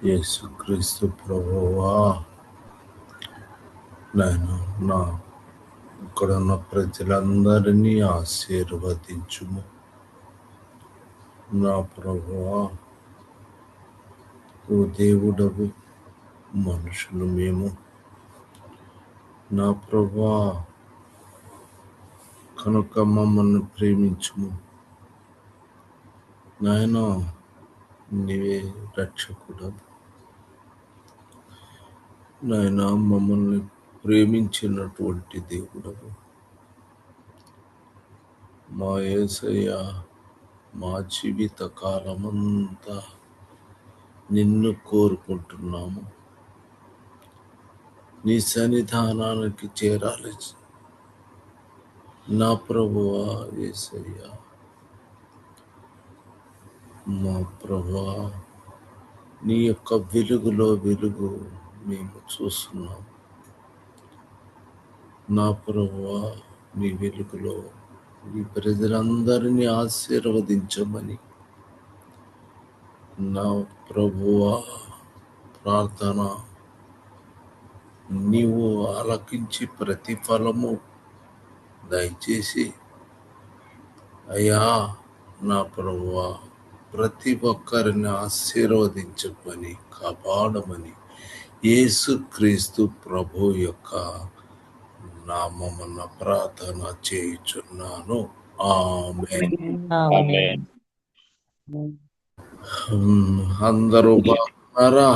యేసుక్రీస్తు ప్రభువా, నేను నా ఇక్కడున్న ప్రజలందరినీ ఆశీర్వదించుము. నా ప్రభువా, ఓ దేవుడవు, మనుషులు మేము. నా ప్రభువా, కనుక మమ్మల్ని ప్రేమించుము. నాయన, నీవే రక్షకుడవు. నాయన, మమ్మల్ని ప్రేమించినటువంటి దేవుడవు. మా యేసయ్య, మా జీవిత కాలమంతా నిన్ను కోరుకుంటున్నాము. నీ సన్నిధానానికి చేరాలి నా ప్రభువా యేసయ్య. మా ప్రభువా, నీ యొక్క వెలుగులో వెలుగు మేము చూస్తున్నాం. నా ప్రభువా, నీ వెలుగులో ఈ ప్రజలందరినీ ఆశీర్వదించమని నా ప్రభువా ప్రార్థన. నీవు ఆలకించి ప్రతిఫలము దయచేసి అయ్యా నా ప్రభువా, ప్రతి ఒక్కరిని ఆశీర్వదించమని కాపాడమని యేసుక్రీస్తు ప్రభు యొక్క నామమున ప్రార్థన చేయుచున్నాను. ఆమేన్. అందరూ బాగున్నారా?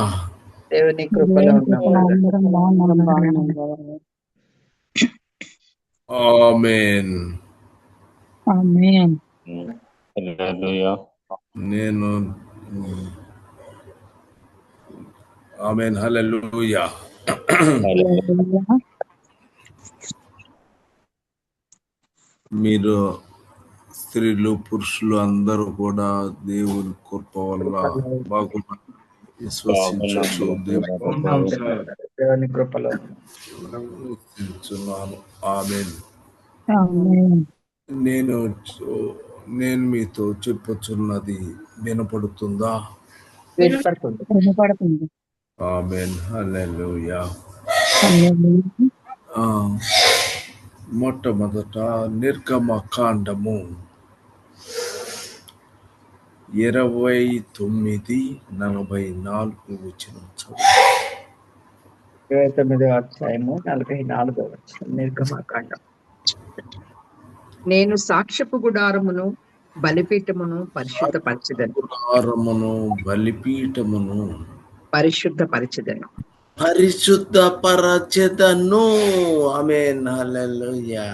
దేవుని కృపలో ఆమేన్. నేను ఆమేన్. హల్లెలూయా. మీరు స్త్రీలు పురుషులు అందరూ కూడా దేవుని కృప వల్ల బాగున్నారు. విశ్వసించు దేవుని కృపలో విశ్వసించున్నాను. ఆమేన్. నేను మీతో చెప్పుచున్నది వినపడుతుందా? వినపడుతుంది. ఆమేన్. హల్లెలూయా. మొట్టమొదట నిర్గమకాండము 29:44 వచనం చదువు. 29వ అధ్యాయము 44వ వచనం. నిర్గమకాండం. నేను సాక్ష్యపు గుడారమును బలిపీఠమును పరిశుద్ధపరచెదను. గుడారమును బలిపీఠమును పరిశుద్ధపరచెదను. ఆమేన్. హల్లెలూయా.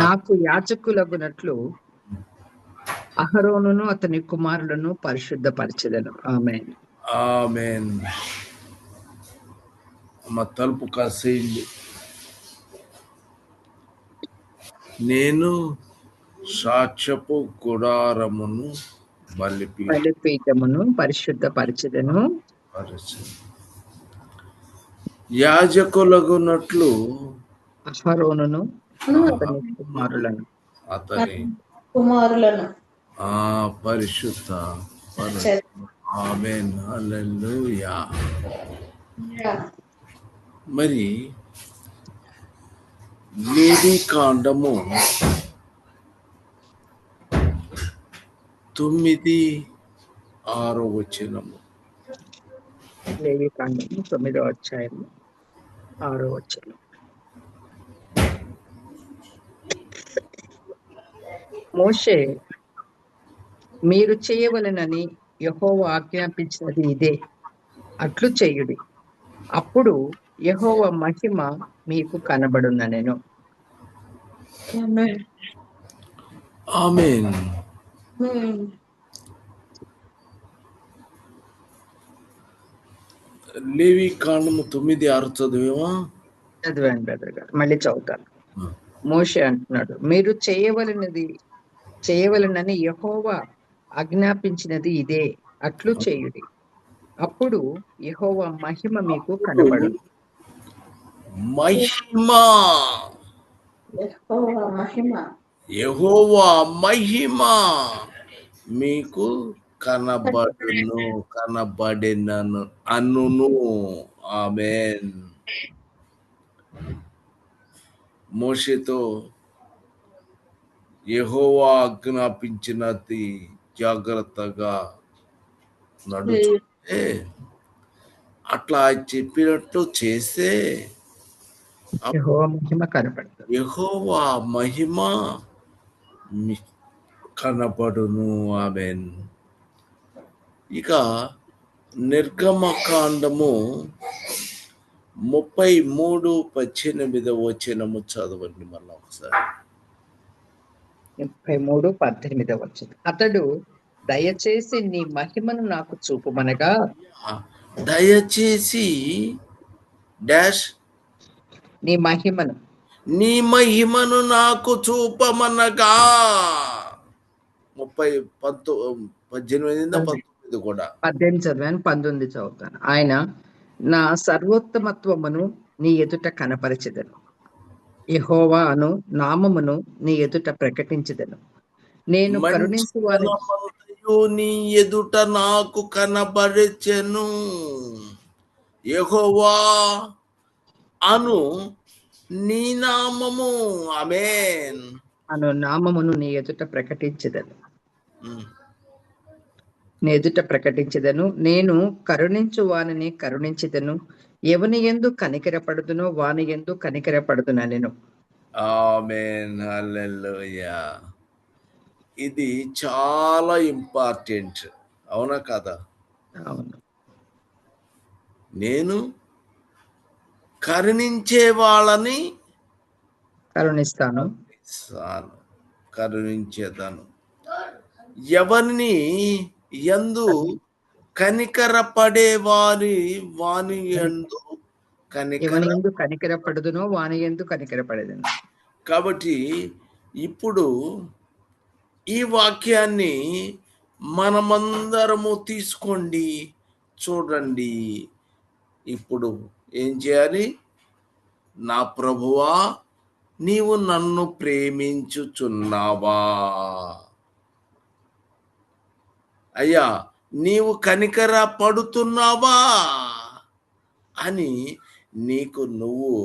నాకు యాజకులగునట్లు అహరోనును అతని కుమారులను పరిశుద్ధపరచెదను. ఆమేన్. ఆమేన్. అమ్మ తలుపు కాసేయండి. నేను సాక్ష్యపు గుడారమును బలిపీఠమును పరిశుద్ధపరచెదను. యాజకులగునట్లు అహరోనును అతని కుమారులను పరిశుద్ధ. ఆమేన్. హల్లెలూయా. మరి లేవీకాండము 9:6 వచనము. లేవీకాండము 9వ అధ్యాయము 6వ వచనం. మోషే, మీరు చేయవలెనని యెహోవా ఆజ్ఞాపించినది ఇదే, అట్లు చేయుడి, అప్పుడు యెహోవా మహిమ మీకు కనబడుననెను. ఆమేన్. లేవీకాండము 9:6 చదివేవా? చదివాను బ్రదర్ గారు, మళ్ళీ చదువుతాను. మోషే అంటున్నాడు, మీరు చేయవలెనని యెహోవా ఆజ్ఞాపించినది ఇదే, అట్లు చేయుడి, అప్పుడు యెహోవా మహిమ మీకు కనబడు. యెహోవా మహిమ మీకు కనబడును, కనబడినను అనును. ఆమేన్. మోషేతో యెహోవా ఆజ్ఞాపించినది జాగ్రత్తగా నడుచుకుంటే, అట్లా చెప్పినట్టు చేస్తే యెహోవా మహిమ కనపడుతుంది. యెహోవా మహిమ కనపడును. ఆమేన్. ఇక నిర్గమకాండము 33:18 వచనము చదవండి మళ్ళా ఒకసారి. 33:18 అతడు దయచేసి నీ మహిమను నాకు చూపుమనగా దయచేసి డాష్ నీ మహిమను నీ మహిమను నాకు చూపమనగా 18 కూడా 18 చదివాను, 19 చదువుతాను. ఆయన నా సర్వోత్తమత్వమును నీ ఎదుట కనపరిచెదను, యెహోవా అను నామమును నీ ఎదుట ప్రకటించెదను. నేను కరుణించు వారి మంచితనమంతయు నీ ఎదుట నాకు కనబరచెను, యెహోవా అను నీ నామము. ఆమేన్. అను నామమును నీ ఎదుట ప్రకటించెదను, నీ ఎదుట ప్రకటించెదను. నేను కరుణించు వానిని కరుణించెదను, ఎవని యందు కనికరపడుదునో వాని యందు కనికరపడుదునెను. ఆమేన్. హల్లెలూయా. ఇది చాలా ఇంపార్టెంట్, అవునా కదా? అవును. నేను కరుణించే వాళ్ళని కరుణిస్తాను, కరుణించేదాను, ఎవరిని యందు కనికరపడే వాని యందు ఎవని యందు కనికరపడుదునో వాని యందు కనికరపడేదను. కాబట్టి ఇప్పుడు ఈ వాక్యాన్ని మనమందరము తీసుకోండి, చూడండి. ఇప్పుడు ఏం చేయాలి? నా ప్రభువా, నీవు నన్ను ప్రేమించుచున్నావా? అయ్యా, నీవు కనికర పడుతున్నావా అని నీకు నువ్వు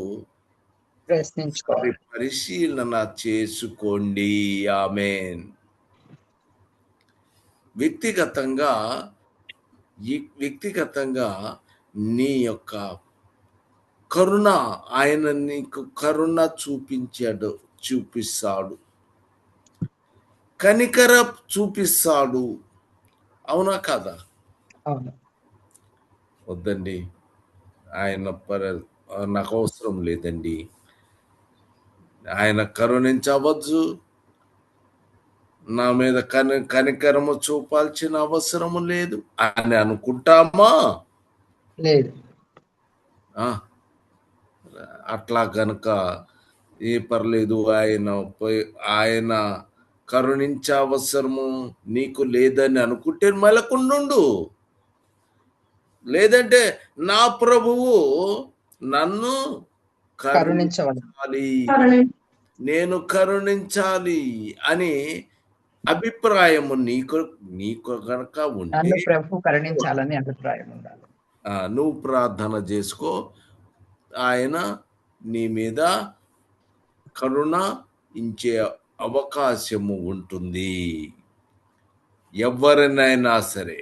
ప్రశ్నించుకోవాలి. పరిశీలన చేసుకోండి. ఆమేన్. వ్యక్తిగతంగా నీ యొక్క కరుణ, ఆయన నీకు కరుణ చూపిస్తాడు, కనికర చూపిస్తాడు, అవునా కదా? అవును. వద్దండి, ఆయన నాకు అవసరం లేదండి, ఆయన కరుణించవచ్చు, నా మీద కనికరము చూపాల్సిన అవసరము లేదు అని అనుకుంటామా? లేదు. అట్లా కనుక ఏ పర్లేదు, ఆయన కరుణించే అవసరము నీకు లేదని అనుకుంటే మెలకుండు. లేదంటే నా ప్రభువు నన్ను కరుణించాలి, నేను కరుణించాలి అని అభిప్రాయము నీకు కనుక ఉంటే ప్రభు కరుణించాలని అభిప్రాయం ఉండాలి. నువ్వు ప్రార్థన చేసుకో, ఆయన నీ మీద కరుణ ఇంచే అవకాశము ఉంటుంది. ఎవరినైనా సరే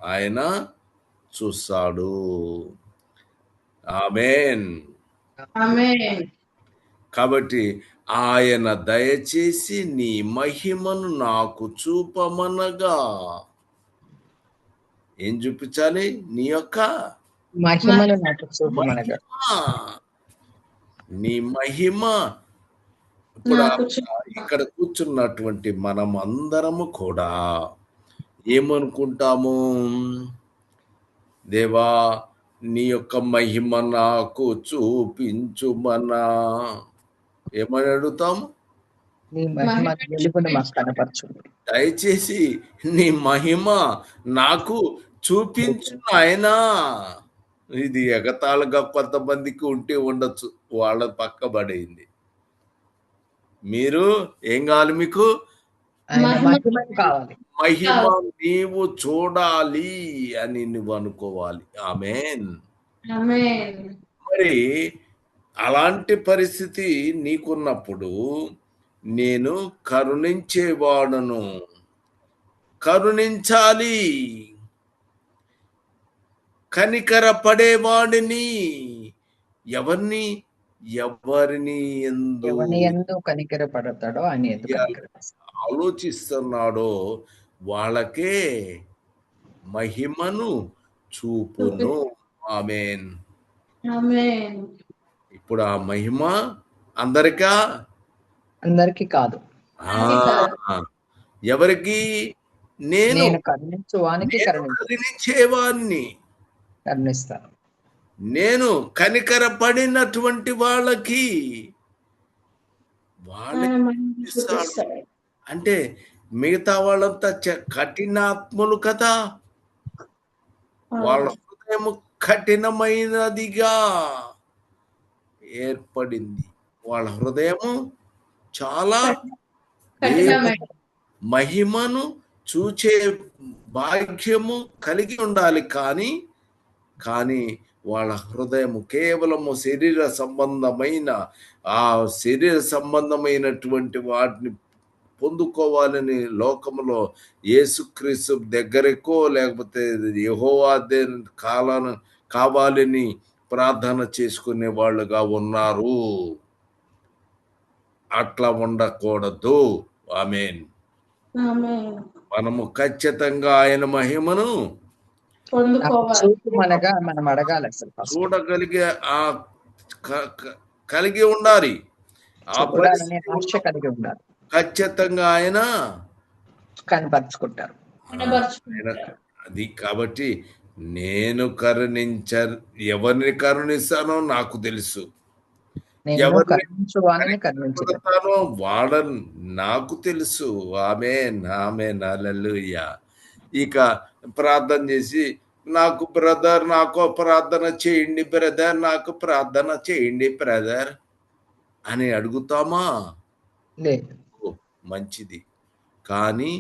ఆయన చూస్తాడు. ఆమేన్. కాబట్టి ఆయన దయచేసి నీ మహిమను నాకు చూపమనగా ఏం చూపించాలి? నీ యొక్క మహిమను నాకు చూపమనగా. నీ మహిమ. ఇప్పుడు ఇక్కడ కూర్చున్నటువంటి మనం అందరము కూడా ఏమనుకుంటాము? దేవా, నీ యొక్క మహిమ నాకు చూపించుమనా ఏమని అడుగుతాము? నీ మహిమ వెలుగును మాకు కనపరచుము. దయచేసి నీ మహిమ నాకు చూపించు నాయనా. ఇది ఎగతాళిగా కొంతమందికి ఉంటే ఉండొచ్చు, వాళ్ళ పక్కబడింది. మీరు ఏం కావాలి? మీకు ఆయన మహిమ కావాలి. మహిమ నీవు చూడాలి అని నువ్వు అనుకోవాలి. ఆమేన్. ఆమేన్. మరి అలాంటి పరిస్థితి నీకున్నప్పుడు నేను కరుణించేవాడును, కరుణించాలి, కనికర పడేవాడిని. ఎవరిని ఎవరిని ఎవని యందు కనికర పడతాడో ఆయన ఎందుకు ఆలోచిస్తున్నాడో వాళ్ళకే మహిమను చూపును. ఆమేన్. ఆమేన్. ఇప్పుడు ఆ మహిమ అందరికా? అందరికి కాదు. ఎవరికి? నేను కరుణించువానికి కరుణించేవాడిని, కరుణిస్తాను. నేను కనికర పడినటువంటి వాళ్ళకి అంటే మిగతా వాళ్ళంతా కఠినాత్ములు కదా, వాళ్ళ హృదయం కఠినమైనదిగా ఏర్పడింది. వాళ్ళ హృదయము చాలా మహిమను చూచే భాగ్యము కలిగి ఉండాలి, కానీ వాళ్ళ హృదయము కేవలము శరీర సంబంధమైనటువంటి వాటిని పొందుకోవాలని లోకములో యేసుక్రీస్తు దగ్గరకో లేకపోతే యెహోవా కాలాన్ని కావాలని ప్రార్థన చేసుకునే వాళ్ళుగా ఉన్నారు. అట్లా ఉండకూడదు. ఆమేన్. మనము ఖచ్చితంగా ఆయన మహిమను మనం అడగాలి, అసలు చూడగలిగే కలిగి ఉండాలి. కలిగి ఉండాలి. ఖచ్చితంగా ఆయన కనపరుచుకుంటారు. అది కాబట్టి నేను ఎవరిని కరుణిస్తానో నాకు తెలుసు, కరుణిస్తానో వాళ్ళని నాకు తెలుసు. ఆమేన్. ఆమేన్. హల్లెలూయా. ఇక ప్రార్థన చేసి నాకు ప్రార్థన చేయండి బ్రదర్, నాకు ప్రార్థన చేయండి బ్రదర్ అని అడుగుతామా? లేదు. మంచిది. కానీ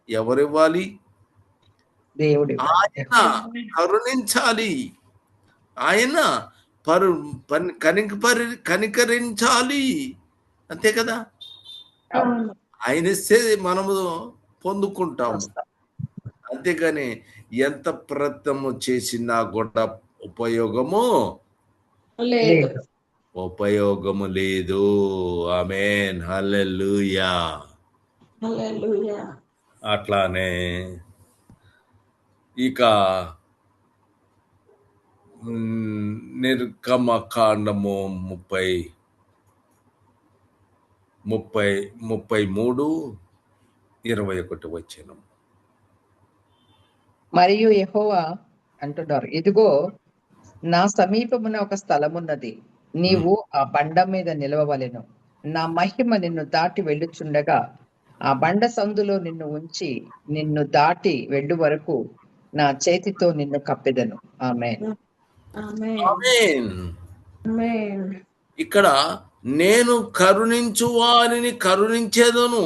ఎవరివ్వాలి? దేవుడు. ఆయన కరుణించాలి, ఆయన కనికరించాలి, అంతే కదా. ఆయన ఇస్తే మనము పొందుకుంటాము. అంతేగాని ఎంత ప్రయత్నము చేసినా కూడా ఉపయోగము లేదు. ఆమేన్. హల్లెలూయా. అట్లానే ఇక నిర్గమకాండము 33:21 వచనం. మరియు యెహోవా అంటున్నారు, ఇదిగో నా సమీపమున ఒక స్థలమున్నది, నీవు ఆ బండ మీద నిలవవలెను. నా మహిమ నిన్ను దాటి వెళ్ళుచుండగా ఆ బండ సందులో నిన్ను ఉంచి నిన్ను దాటి వెళ్ళు వరకు నా చేతితో నిన్ను కప్పెదను. ఆమేన్. ఇక్కడ నేను కరుణించు వారిని కరుణించేదను,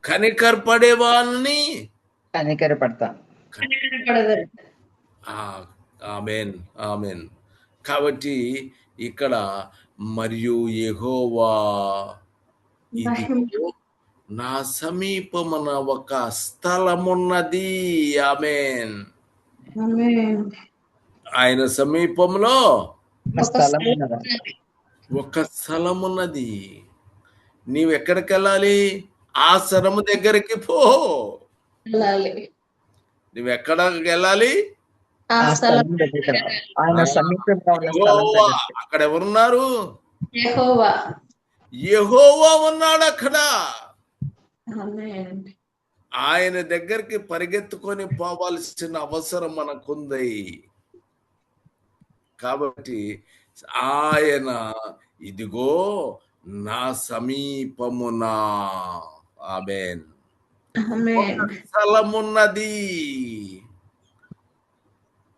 కనికరపడే వాళ్ళని కనికరపడతాను. ఆమేన్. ఆమేన్. కాబట్టి ఇక్కడ మరియు యెహోవా ఇదిగో నా సమీపమున ఒక స్థలమున్నది. ఆమేన్. ఆయన సమీపంలో ఒక స్థలమున్నది. నీవు ఎక్కడికి వెళ్ళాలి? ఆ స్థలము దగ్గరికి పో. నువ్వు ఎక్కడికి వెళ్ళాలి? అక్కడ ఎవరున్నారు? యెహోవా ఉన్నాడు అక్కడ. ఆయన దగ్గరికి పరిగెత్తుకొని పోవాల్సిన అవసరం మనకుంది. కాబట్టి ఆయన ఇదిగో నా సమీపమున ఆమేన్ స్థలమున్నది.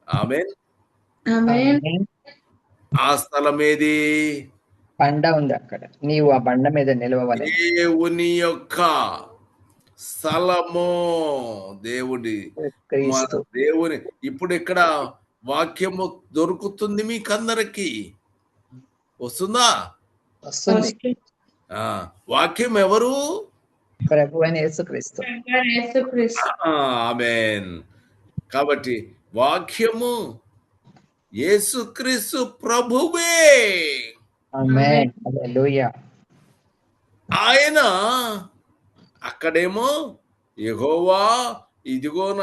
ఆమేన్. ఆ స్థలం ఏది? బండ ఉంది అక్కడ, నీవు ఆ బండ మీద నిలవవలెను. దేవుని యొక్క స్థలము. దేవుడి మన క్రీస్తు దేవుని ఇప్పుడు ఇక్కడ వాక్యము దొరుకుతుంది మీకందరికి. వస్తుందా? వస్తుంది. ఆ వాక్యం ఎవరు? ప్రభు అయిన యేసుక్రీస్తు. యేసుక్రీస్తు. ఆమేన్. కాబట్టి వాక్యము యేసుక్రీస్తు ప్రభువే. ఆమేన్. హల్లెలూయా. ఆయన అక్కడేమో యెహోవా ఇదిగో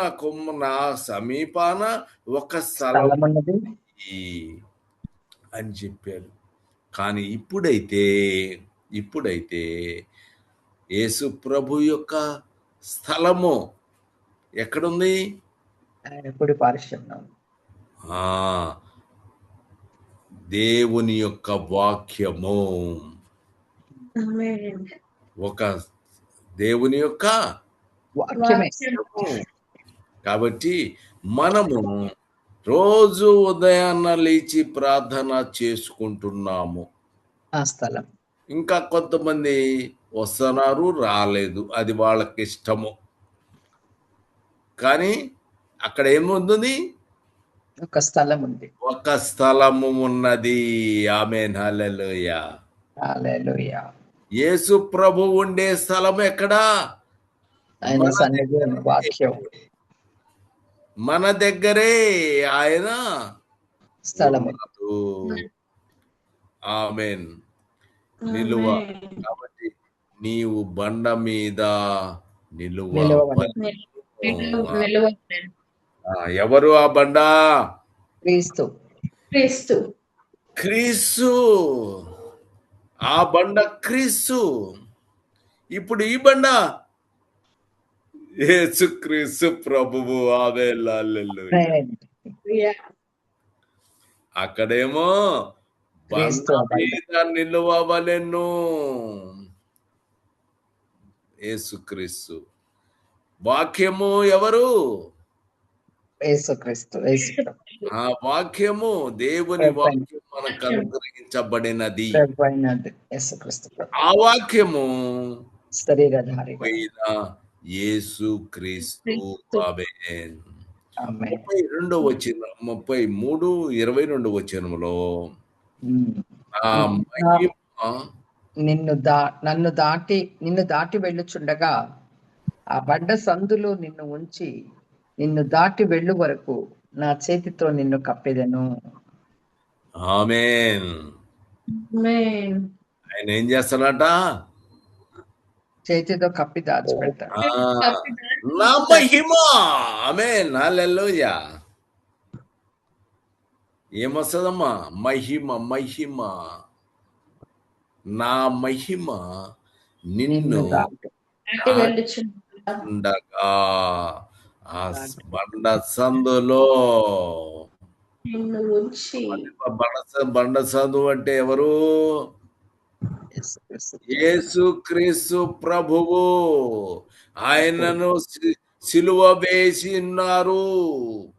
నా సమీపాన ఒక స్థలం స్థలం ఉన్నది. అని చెప్పాడు. కానీ ఇప్పుడైతే యేసు ప్రభు యొక్క స్థలము ఎక్కడుంది? ఆయన కుడి పార్శ్వంలో. ఆ దేవుని యొక్క వాక్యము. ఆమేన్. ఒక దేవుని యొక్క వాక్యమే. కాబట్టి మనము రోజు ఉదయాన్న లేచి ప్రార్థన చేసుకుంటున్నాము. ఆ స్థలం. ఇంకా కొంతమంది వస్తున్నారు, రాలేదు, అది వాళ్ళకి ఇష్టము. కానీ అక్కడ ఏముంది? ఒక స్థలం ఉంది. ఒక స్థలము ఉన్నది. ఆమేన్. హల్లెలూయా. హల్లెలూయా. యేసు ప్రభు ఉండే స్థలం ఎక్కడా? ఆయన మన సన్నిధి దగ్గరే. వాక్యం మన దగ్గరే ఆయన స్థలము. ఉన్నాడు. ఆమేన్. నిలువ. ఆమేన్. కాబట్టి నీవు బండ మీద నిలువ. నిలువవలెను. ఎవరు ఆ బండ? క్రీస్తు. క్రీస్తు. క్రీస్తు. ఆ బండ క్రీస్తు. ఇప్పుడు ఈ బండ యేసుక్రీస్తు ప్రభువు. ఆమేన్. హల్లెలూయా. ఆమేన్. అక్కడేమో బండ క్రీస్తు ఆ బండ. మీద నిలువవలెను. యేసుక్రీస్తు. వాక్యము ఎవరు? యేసుక్రీస్తు. ఆ వాక్యము దేవుని వాక్యం మనకు అనుగ్రహించబడినది. ప్రభు అయిన యేసుక్రీస్తు. ఆ వాక్యము శరీరధారి. పైన యేసుక్రీస్తు. ఆమేన్. ఆమేన్. 32 వచనం 33 22 వచనములో ఆ మహిమ నిన్ను దాటి వెళ్ళుచుండగా ఆ బండ సందులో నిన్ను ఉంచి నిన్ను దాటి వెళ్ళు వరకు నా చేతితో నిన్ను కప్పెదను. ఆమేన్. ఆమేన్. ఆయన ఏం చేస్తాడట? చేతితో కప్పి దాచిపెడతాడు. నా మహిమ. ఆమేన్. హల్లెలూయా. ఏమొస్తుందమ్మా? మహిమ. నా మహిమ నిన్ను దాటి ఉండగా ఆ బండ సందులో. నిన్ను ఉంచి. బండ సందు అంటే ఎవరు? యేసుక్రీస్తు ప్రభువు. ఆయనను సిలువ వేసి ఉన్నారు.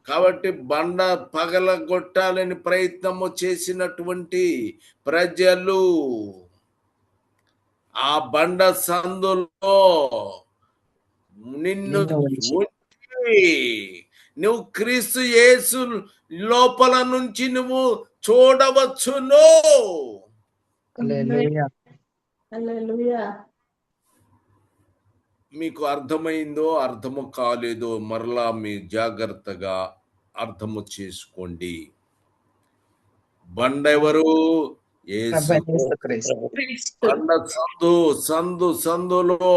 కాబట్టి బండ పగలగొట్టాలని ప్రయత్నము చేసినటువంటి ప్రజలు ఆ బండ సందులో నిన్ను ఉంచి నువ్వు క్రీస్తు యేసు లోపల నుంచి నువ్వు చూడవచ్చును. హల్లెలూయా. హల్లెలూయా. మీకు అర్థమైందో అర్థము కాలేదో మరలా మీ జాగ్రత్తగా అర్థము చేసుకోండి. బండ ఎవరు? యేసుక్రీస్తు. బండ సందులో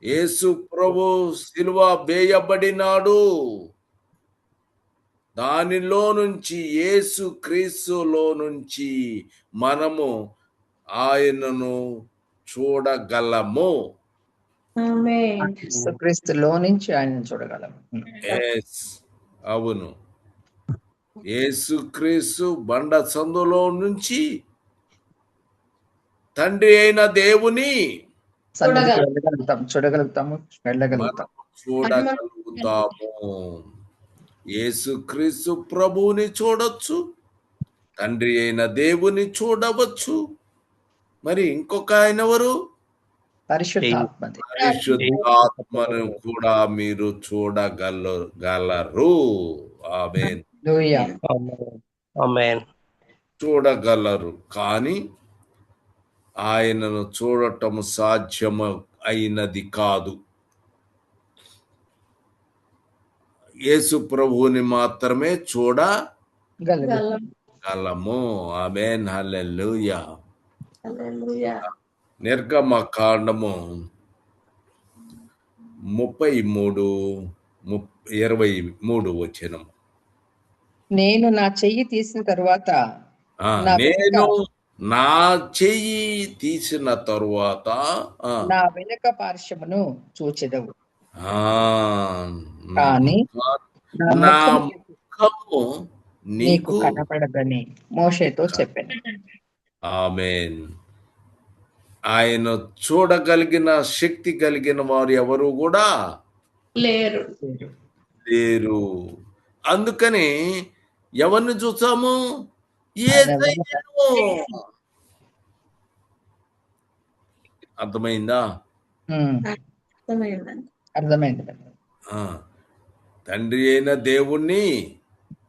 యేసు ప్రభు సిలువ వేయబడినాడు. దానిలో నుంచి యేసు క్రీస్తులో నుంచి మనము ఆయనను చూడగలము. ఆమేన్. యేసుక్రీస్తులో నుంచి ఆయన చూడగలము. అవును. యేసుక్రీస్తు బండ సందులో నుంచి తండ్రి అయిన దేవుని చూడగలుగుతాము, వెళ్ళగలుగుతాం. చూడగలుగుతాము. యేసుక్రీస్తు ప్రభువుని చూడొచ్చు, తండ్రి అయిన దేవుని చూడవచ్చు. మరి ఇంకొక ఆయన ఎవరు? పరిశుద్ధాత్మది. పరిశుద్ధాత్మను కూడా మీరు చూడగలరు. ఆమేన్. హల్లెలూయా. ఆమేన్. చూడగలరు, కానీ ఆయనను చూడటం సాధ్యము అయినది కాదు. యేసు ప్రభువుని మాత్రమే చూడగలము. ఆమేన్. హల్లెలూయా. హల్లెలూయా. నిర్గమకాండము 33:23 వచనం. నేను నా చెయ్యి తీసిన తరువాత నా నేను వెనుక- నా చెయ్యి తీసిన తరువాత నా వెనుక పార్శ్వమును చూచెదవు, ఆ, కానీ నా నా ముఖము ముఖము నీకు నీకు కనపడదని మోషేతో చెప్పాను. ఆమేన్. ఆయన చూడగలిగిన శక్తి కలిగిన వారు ఎవరు కూడా లేరు. లేరు. అందుకని ఎవరిని చూసాము? యేసయ్యను. అర్థమైందా? అర్థమైందండి. అర్థమైంది. ఆ, తండ్రి అయిన దేవుణ్ణి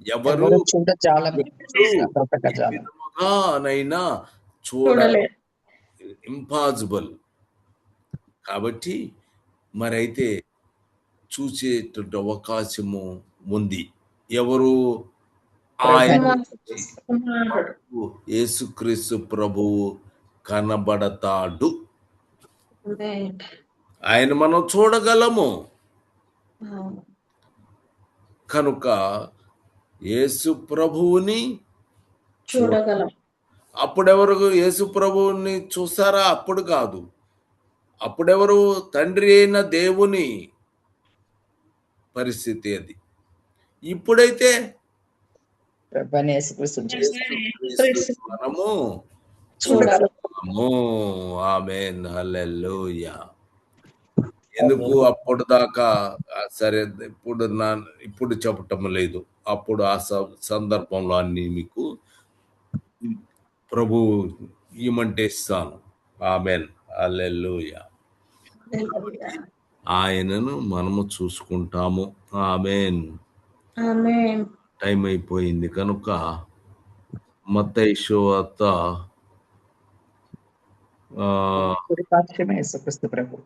ఎవరు ఎవరు చూడజాలము, బ్రతకజాలము. విధముగానైనా చూడలేరు. ఇంపాసిబుల్. కాబట్టి మరైతే చూసేటువంటి అవకాశము ఉంది. ఎవరు? ఆయన కుమారుడు. యేసుక్రీస్తు ప్రభువు కనబడతాడు. ఆమేన్. ఆయన మనం చూడగలము. కనుక యేసు ప్రభువుని చూడగలం. అప్పుడెవరు యేసు ప్రభువుని చూసారా? అప్పుడు కాదు. అప్పుడెవరు? తండ్రి అయిన దేవుని పరిస్థితి అది. ఇప్పుడైతే ప్రభువైన యేసుక్రీస్తు యేసుక్రీస్తు మనము చూడగలము. ఆమేన్. హల్లెలూయా. ఎందుకు అప్పుడు దాకా సరే, ఇప్పుడు చెప్పటం లేదు. అప్పుడు ఆ సందర్భంలో అన్ని మీకు ప్రభు ఇమంటే ఇస్తాను. ఆమేన్. హల్లెలూయా. ఆయనను మనము చూసుకుంటాము. ఆమేన్. ఆమేన్. టైం అయిపోయింది కనుక మత్తయి సువార్త కుడి పార్శ్వము యేసుక్రీస్తు ప్రభు.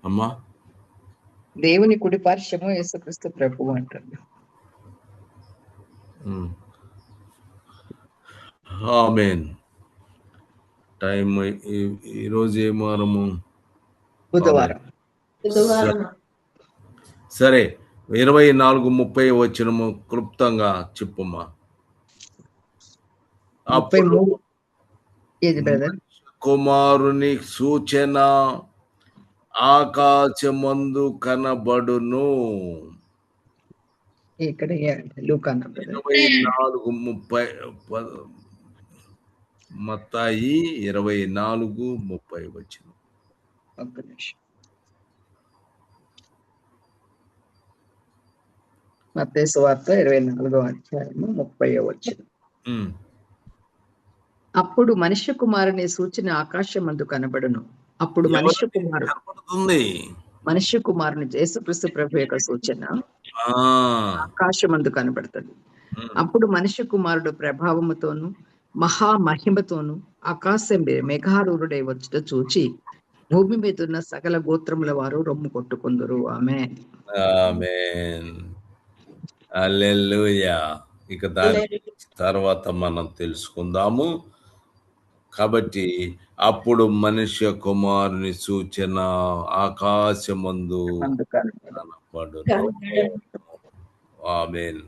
అమ్మా దేవుని కుడి పార్శ్వము యేసుక్రీస్తు ప్రభు అంటారు. ఆమేన్. టైం ఈరోజు ఏ వారము? బుధవారం. బుధవారం. సరే, 24:30 వచనము క్లుప్తంగా చెప్పుమా. 33 ఏది బ్రదర్? కుమారుని సూచన ఆకాశమందు కనబడును. ఇక్కడ లూకానా బ్రదర్? 24:30 మత్తాయి 24:30 వచనం. ఒక్క నిమిషం. మత్తయి సువార్త 24వ అధ్యాయము 30వ వచనం. అప్పుడు మనుష్య కుమారుని సూచన ఆకాశమందు కనబడును. అప్పుడు మనుష్య కుమారుని యేసుక్రీస్తు ప్రభు యొక్క సూచన ఆకాశమందు కనబడుతుంది. అప్పుడు మనుష్య కుమారుడు ప్రభావముతోను మహామహిమతోను ఆకాశం మేఘారూఢుడై వచ్చుట చూచి భూమి మీద ఉన్న సకల గోత్రముల వారు రొమ్ము కొట్టుకుందురు. ఆమేన్. ఆమేన్. హల్లెలూయా. ఇక దాని తర్వాత మనం తెలుసుకుందాము. కాబట్టి అప్పుడు మనుష్య కుమారుని సూచన ఆకాశమందు కనబడును. ఆమేన్.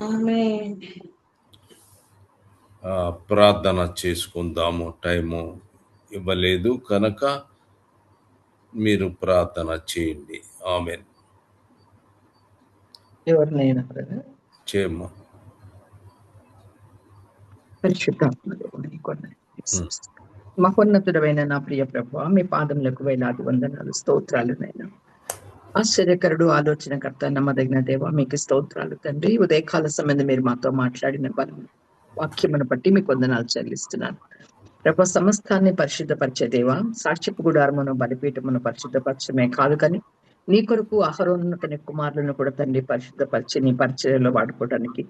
ఆమేన్. ప్రార్థన చేసుకుందాము. టైము ఇవ్వలేదు కనుక మీరు ప్రార్థన చేయండి. ఆమేన్. ఎవరినైనా చేయమ్మా. మహోన్నతుడమైన నా ప్రియ ప్రభువా, మీ పాదములకు వేలాది వందనాలు, స్తోత్రాలు నైనా. ఆశ్చర్యకరుడు, ఆలోచనకర్త, నమ్మదగిన దేవ, మీకు స్తోత్రాలు తండ్రి. ఉదయకాల సమయంలో మీరు మాతో మాట్లాడిన వాక్యమును బట్టి మీకు వందనాలు చెల్లిస్తున్నాను. ప్రభు సమస్తాన్ని పరిశుద్ధపరిచే దేవా, సాక్షిపు గుడారమును బలిపీఠమును పరిశుద్ధపరచమే కాదు కానీ నీ కొరకు అహరోను తన కుమారులను కూడా తండ్రి పరిశుద్ధపరిచి నీ పరిచర్యలో వాడుకోవడానికి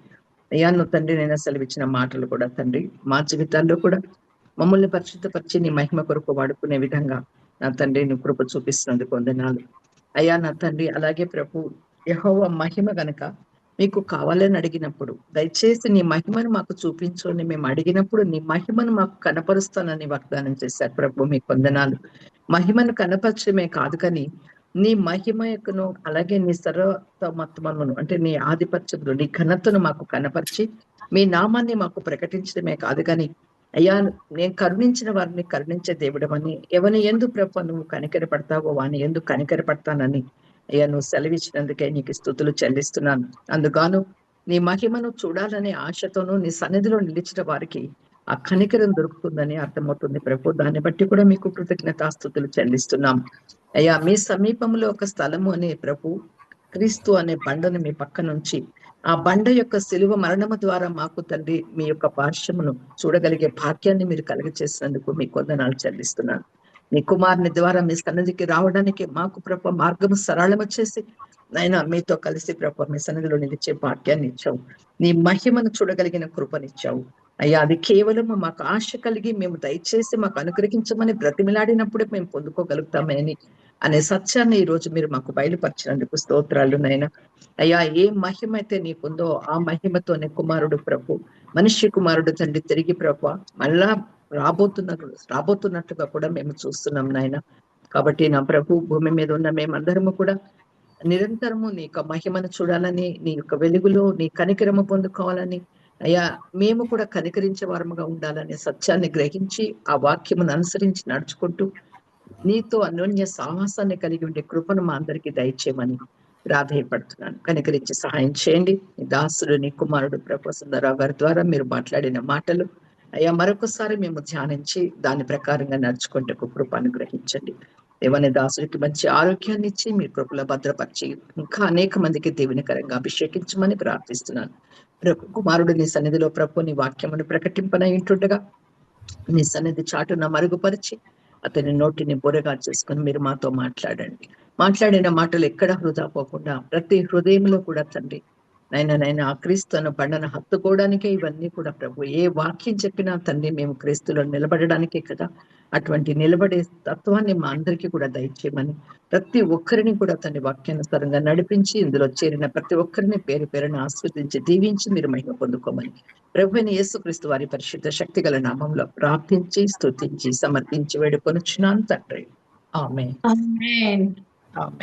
అయ్యా నువ్వు తండ్రి నేను సెలవిచ్చిన మాటలు కూడా తండ్రి మా జీవితాల్లో కూడా మమ్మల్ని పరిశుద్ధపరిచి నీ మహిమ కొరకు వాడుకునే విధంగా నా తండ్రి నువ్వు కృప చూపిస్తున్నందుకు వందనాలు అయ్యా నా తండ్రి. అలాగే ప్రభు యెహోవా మహిమ గనక మీకు కావాలని అడిగినప్పుడు దయచేసి నీ మహిమను మాకు చూపించు అని మేము అడిగినప్పుడు నీ మహిమను మాకు కనపరుస్తానని వాగ్దానం చేశారు ప్రభు. మీకు వందనాలు. మహిమను కనపరచడమే కాదు కానీ నీ మహిమ యొక్కను అలాగే నీ సర్వోత్తమత్వమును అంటే నీ ఆధిపత్యమును నీ ఘనతను మాకు కనపరిచి మీ నామాన్ని మాకు ప్రకటించడమే కాదు కానీ అయ్యా నేను కరుణించిన వారిని కరుణించే దేవుడమని ఎవని ఎందు ప్రభు నువ్వు కనికరపడతావో వాని ఎందు కనికరపడతానని అయ్యా నువ్వు సెలవిచ్చినందుకే నీకు స్తుతులు చెల్లిస్తున్నాను. అందుగాను నీ మహిమను చూడాలనే ఆశతోనూ నీ సన్నిధిలో నిలిచిన వారికి ఆ కనికరం దొరుకుతుందని అర్థమవుతుంది ప్రభు. దాన్ని బట్టి కూడా మీకు కృతజ్ఞతాస్తుతులు చెల్లిస్తున్నాం. అయ్యా మీ సమీపంలో ఒక స్థలము అనే ప్రభు క్రీస్తు అనే బండను మీ పక్క నుంచి ఆ బండ యొక్క సిలువ మరణము ద్వారా మాకు తండ్రి మీ యొక్క పార్శ్వమును చూడగలిగే భాగ్యాన్ని మీరు కలుగచేసినందుకు మీకు వందనాలు చెల్లిస్తున్నాను. మీ కుమారుని ద్వారా మీ సన్నిధికి రావడానికి మాకు ప్రభు మార్గము సరళము చేసి నాయన మీతో కలిసి ప్రభు మీ సన్నిధిలో నిలిచే భాగ్యాన్ని ఇచ్చావు. నీ మహిమను చూడగలిగిన కృపనిచ్చావు అయ్యా. అది కేవలము మాకు ఆశ కలిగి మేము దయచేసి మాకు అనుగ్రహించమని బ్రతిమిలాడినప్పుడే మేము పొందుకోగలుగుతామని అనే సత్యాన్ని ఈ రోజు మీరు మాకు బయలుపరిచినందుకు స్తోత్రాలు నైనా. అయ్యా ఏ మహిమ అయితే నీకుందో ఆ మహిమతోనే కుమారుడు ప్రభు మనిషి కుమారుడు తండ్రి తిరిగి ప్రభు మళ్ళా రాబోతున్నట్టుగా కూడా మేము చూస్తున్నాం నాయన. కాబట్టి నా ప్రభు భూమి మీద ఉన్న మేమందరము కూడా నిరంతరము నీ యొక్క మహిమను చూడాలని నీ యొక్క వెలుగులో నీ కనికరము పొందుకోవాలని అయ్యా మేము కూడా కనికరించే వారముగా ఉండాలనే సత్యాన్ని గ్రహించి ఆ వాక్యమును అనుసరించి నడుచుకుంటూ నీతో అన్యోన్య సాహసాన్ని కలిగి ఉండే కృపను మా అందరికీ దయచేయమని ప్రాధేయపడుతున్నాను. కనికరించి సహాయం చేయండి. నీ దాసుడు నీ కుమారుడు ప్రభు సుందరరావు గారి ద్వారా మీరు మాట్లాడిన మాటలు అయ్యా మరొకసారి మేము ధ్యానించి దాని ప్రకారంగా నడుచుకుంటే కృప అనుగ్రహించండి. దేవని దాసుడికి మంచి ఆరోగ్యాన్ని ఇచ్చి మీ కృపలో భద్రపరిచి ఇంకా అనేక మందికి దేవునికరంగా అభిషేకించమని ప్రార్థిస్తున్నాను. ప్రభు కుమారుడు నీ సన్నిధిలో ప్రభు నీ వాక్యమును ప్రకటింపన ఇంటుండగా నీ సన్నిధి చాటున మరుగుపరిచి అతని నోటిని బొరగా చేసుకుని మీరు మాతో మాట్లాడండి. మాట్లాడిన మాటలు ఎక్కడ వృధా పోకుండా ప్రతి హృదయంలో కూడా తండ్రి నైనా ఆ క్రీస్తును బండను హత్తుకోవడానికే ఇవన్నీ కూడా ప్రభు. ఏ వాక్యం చెప్పినా తండ్రి మేము క్రీస్తులో నిలబడడానికే కదా. అటువంటి నిలబడే తత్వాన్ని మా అందరికీ కూడా దయచేయమని ప్రతి ఒక్కరిని కూడా తండ్రి వాక్యానుసారంగా నడిపించి ఇందులో చేరిన ప్రతి ఒక్కరిని పేరు పేరును ఆస్వాదించి దీవించి మీరు మహిమ పొందుకోమని ప్రభువైన యేసుక్రీస్తు వారి పరిశుద్ధ శక్తి గల నామంలో ప్రార్థించి స్తుతించి సమర్పించి వేడుకొనుచున్నాను తండ్రి. ఆమేన్. ఆమేన్. ఆమేన్.